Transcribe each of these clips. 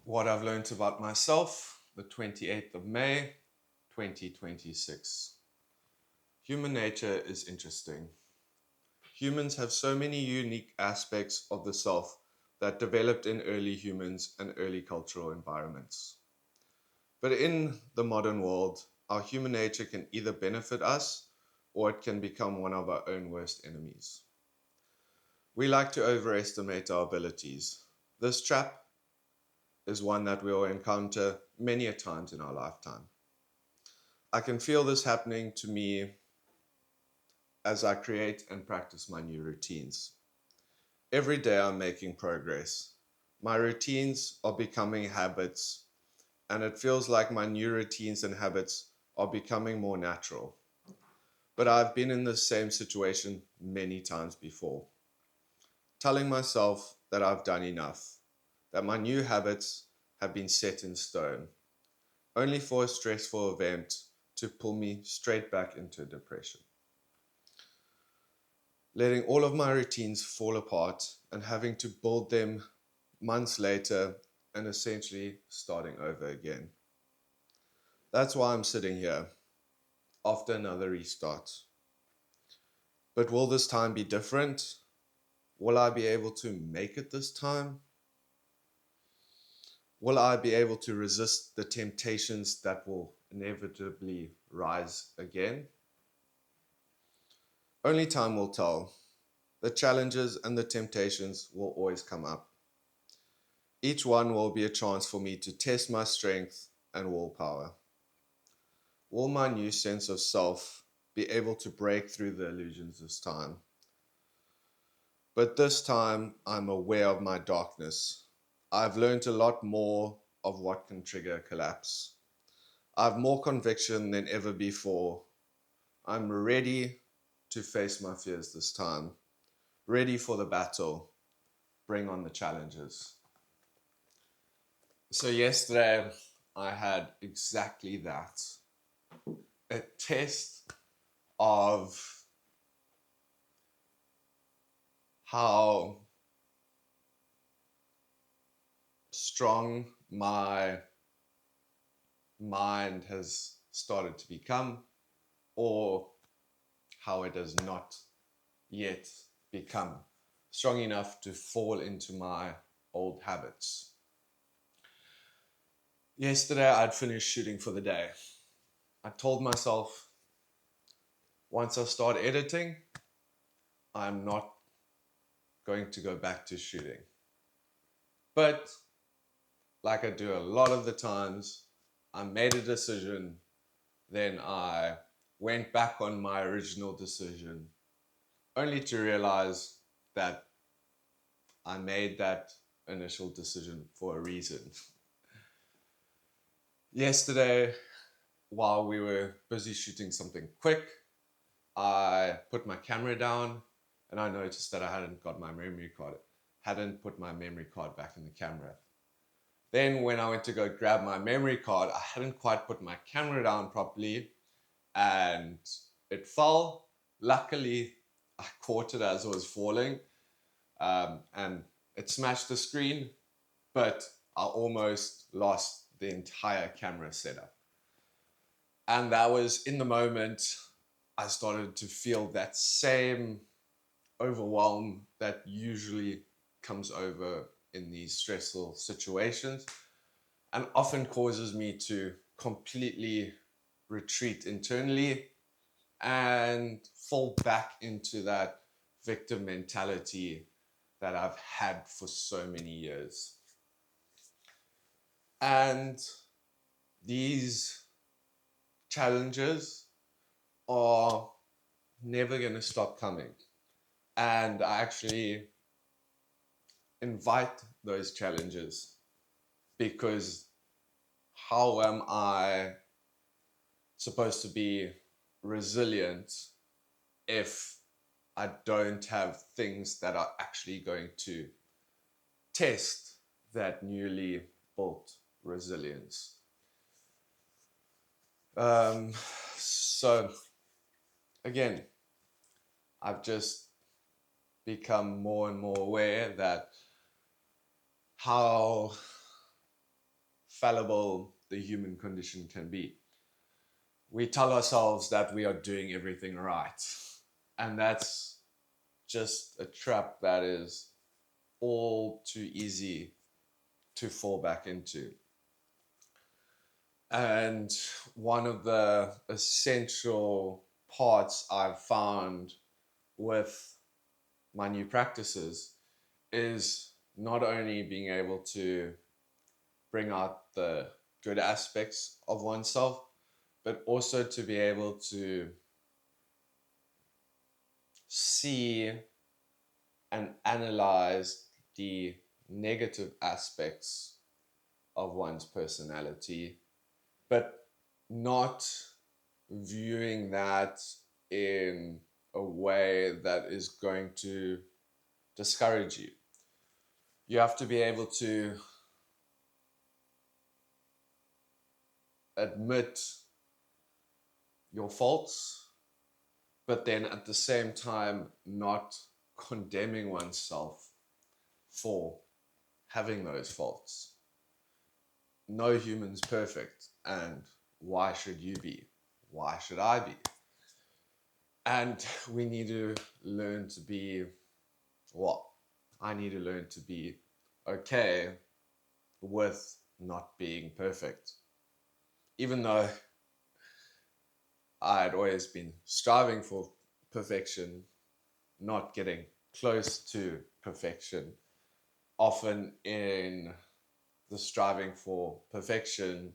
What I've learned about myself, the 28th of May, 2026. Human nature is interesting. Humans have so many unique aspects of the self that developed in early humans and early cultural environments. But in the modern world, our human nature can either benefit us or it can become one of our own worst enemies. We like to overestimate our abilities. This trap is one that we will encounter many a times in our lifetime. I can feel this happening to me as I create and practice my new routines. Every day I'm making progress. My routines are becoming habits, and it feels like my new routines and habits are becoming more natural. But I've been in the same situation many times before, telling myself that I've done enough, that my new habits have been set in stone, only for a stressful event to pull me straight back into depression. Letting all of my routines fall apart and having to build them months later and essentially starting over again. That's why I'm sitting here after another restart. But will this time be different? Will I be able to make it this time? Will I be able to resist the temptations that will inevitably rise again? Only time will tell. The challenges and the temptations will always come up. Each one will be a chance for me to test my strength and willpower. Will my new sense of self be able to break through the illusions this time? But this time, I'm aware of my darkness. I've learned a lot more of what can trigger collapse. I've more conviction than ever before. I'm ready to face my fears this time. Ready for the battle. Bring on the challenges. So yesterday, I had exactly that. A test of how strong my mind has started to become, or how it has not yet become strong enough to fall into my old habits. Yesterday, I'd finished shooting for the day. I told myself, once I start editing, I'm not going to go back to shooting. But like I do a lot of the times, I made a decision, then I went back on my original decision, only to realize that I made that initial decision for a reason. Yesterday, while we were busy shooting something quick, I put my camera down and I noticed that I hadn't got my memory card, hadn't put my memory card back in the camera. Then when I went to go grab my memory card, I hadn't quite put my camera down properly and it fell. Luckily, I caught it as it was falling and it smashed the screen, but I almost lost the entire camera setup. And that was in the moment I started to feel that same overwhelm that usually comes over in these stressful situations and often causes me to completely retreat internally and fall back into that victim mentality that I've had for so many years. And these challenges are never going to stop coming. And I actually invite those challenges because how am I supposed to be resilient if I don't have things that are actually going to test that newly built resilience? So again, I've just become more and more aware that how fallible the human condition can be. We tell ourselves that we are doing everything right. And that's just a trap that is all too easy to fall back into. And one of the essential parts I've found with my new practices is not only being able to bring out the good aspects of oneself, but also to be able to see and analyze the negative aspects of one's personality, but not viewing that in a way that is going to discourage you. You have to be able to admit your faults, but then at the same time not condemning oneself for having those faults. No human's perfect, and why should you be? Why should I be? And we need to learn to be what? I need to learn to be okay with not being perfect. Even though I had always been striving for perfection, not getting close to perfection, often in the striving for perfection,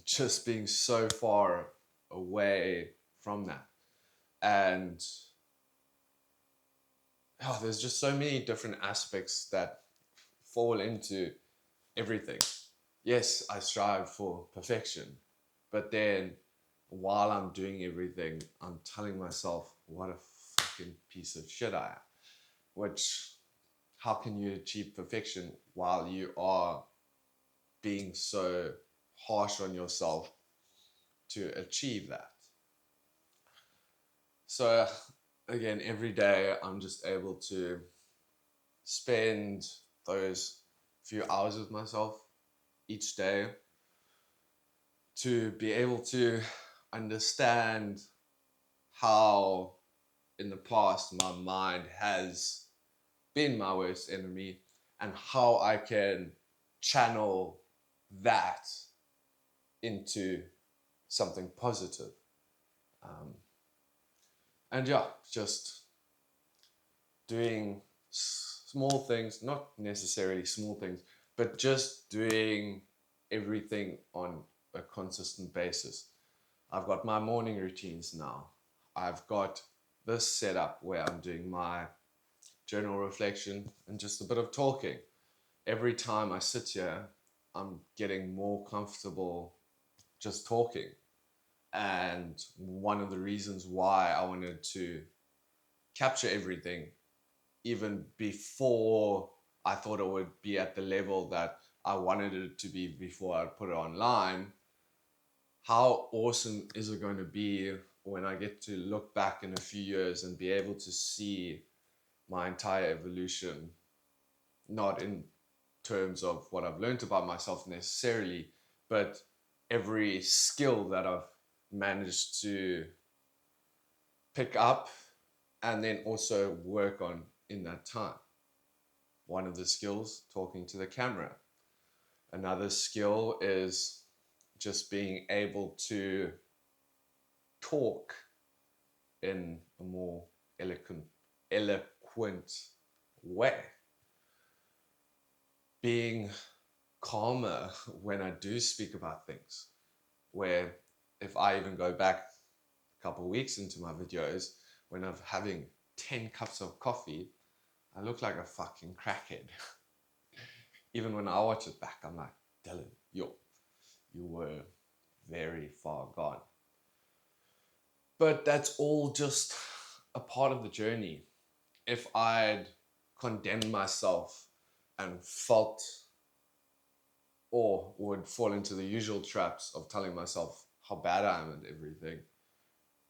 just being so far away from that. And there's just so many different aspects that fall into everything. Yes, I strive for perfection, but then while I'm doing everything, I'm telling myself what a fucking piece of shit I am. Which, how can you achieve perfection while you are being so harsh on yourself to achieve that? So again, every day I'm just able to spend those few hours with myself each day to be able to understand how in the past my mind has been my worst enemy and how I can channel that into something positive. And yeah, just doing small things, not necessarily small things, but just doing everything on a consistent basis. I've got my morning routines now. I've got this setup where I'm doing my journal reflection and just a bit of talking. Every time I sit here, I'm getting more comfortable just talking. And one of the reasons why I wanted to capture everything, even before I thought it would be at the level that I wanted it to be before I put it online, how awesome is it going to be when I get to look back in a few years and be able to see my entire evolution, not in terms of what I've learned about myself necessarily, but every skill that I've managed to pick up and then also work on in that time. One of the skills, talking to the camera. Another skill is just being able to talk in a more eloquent way. Being calmer when I do speak about things, where if I even go back a couple of weeks into my videos, when I'm having 10 cups of coffee, I look like a fucking crackhead. Even when I watch it back, I'm like, Dylan, you were very far gone. But that's all just a part of the journey. If I'd condemned myself and felt or would fall into the usual traps of telling myself how bad I am at everything,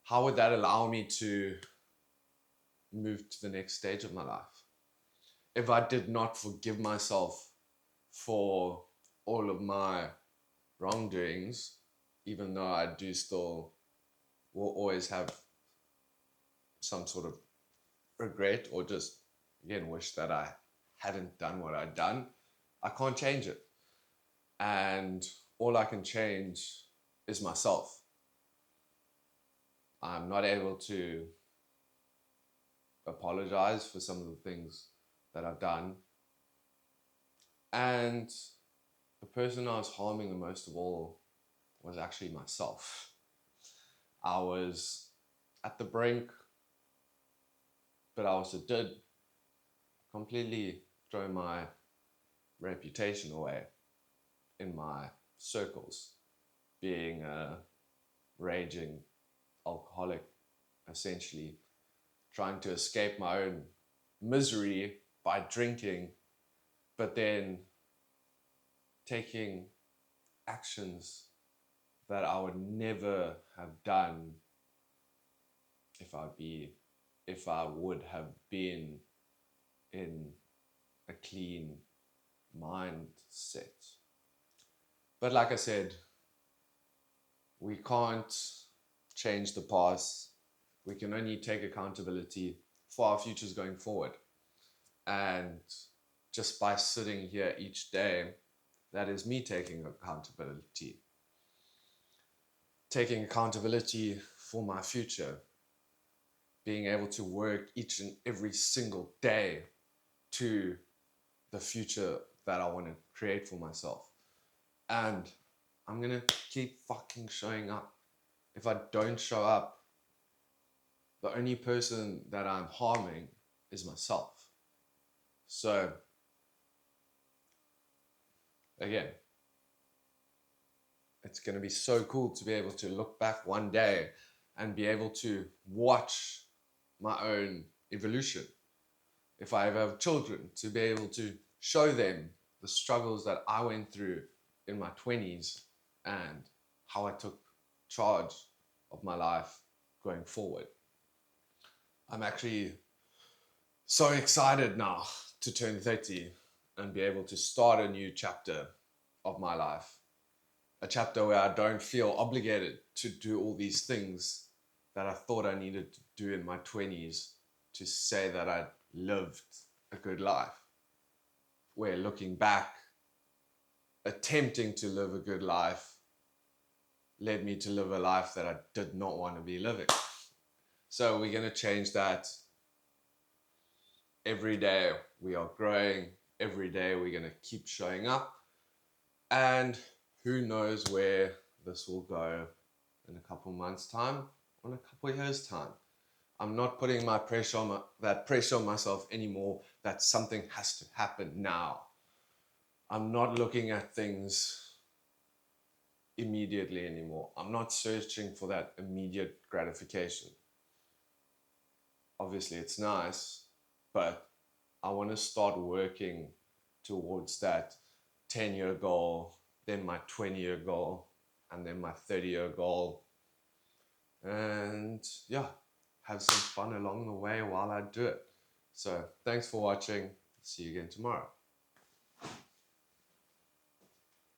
how would that allow me to move to the next stage of my life? if I did not forgive myself for all of my wrongdoings, even though I do still will always have some sort of regret or just, again, wish that I hadn't done what I'd done, I can't change it. And all I can change is myself. I'm not able to apologize for some of the things that I've done. And the person I was harming the most of all was actually myself. I was at the brink, but I also did completely throw my reputation away in my circles, being a raging alcoholic, essentially trying to escape my own misery by drinking, but then taking actions that I would never have done if I would have been in a clean mindset. But like I said, we can't change the past. We can only take accountability for our futures going forward. And just by sitting here each day, that is me taking accountability. Taking accountability for my future. Being able to work each and every single day to the future that I want to create for myself. And I'm going to keep fucking showing up. If I don't show up, the only person that I'm harming is myself. So, again, it's going to be so cool to be able to look back one day and be able to watch my own evolution. If I ever have children, to be able to show them the struggles that I went through in my 20s and how I took charge of my life going forward. I'm actually so excited now to turn 30 and be able to start a new chapter of my life. A chapter where I don't feel obligated to do all these things that I thought I needed to do in my 20s to say that I lived a good life. Where looking back, attempting to live a good life led me to live a life that I did not want to be living. So we're going to change that. Every day we are growing. Every day we're going to keep showing up. And who knows where this will go in a couple months' time, or in a couple of years' time. I'm not putting that pressure on myself anymore that something has to happen now. I'm not looking at things immediately anymore. I'm not searching for that immediate gratification. Obviously, it's nice, but I want to start working towards that 10-year goal, then my 20-year goal, and then my 30-year goal. And yeah, have some fun along the way while I do it. So thanks for watching. See you again tomorrow.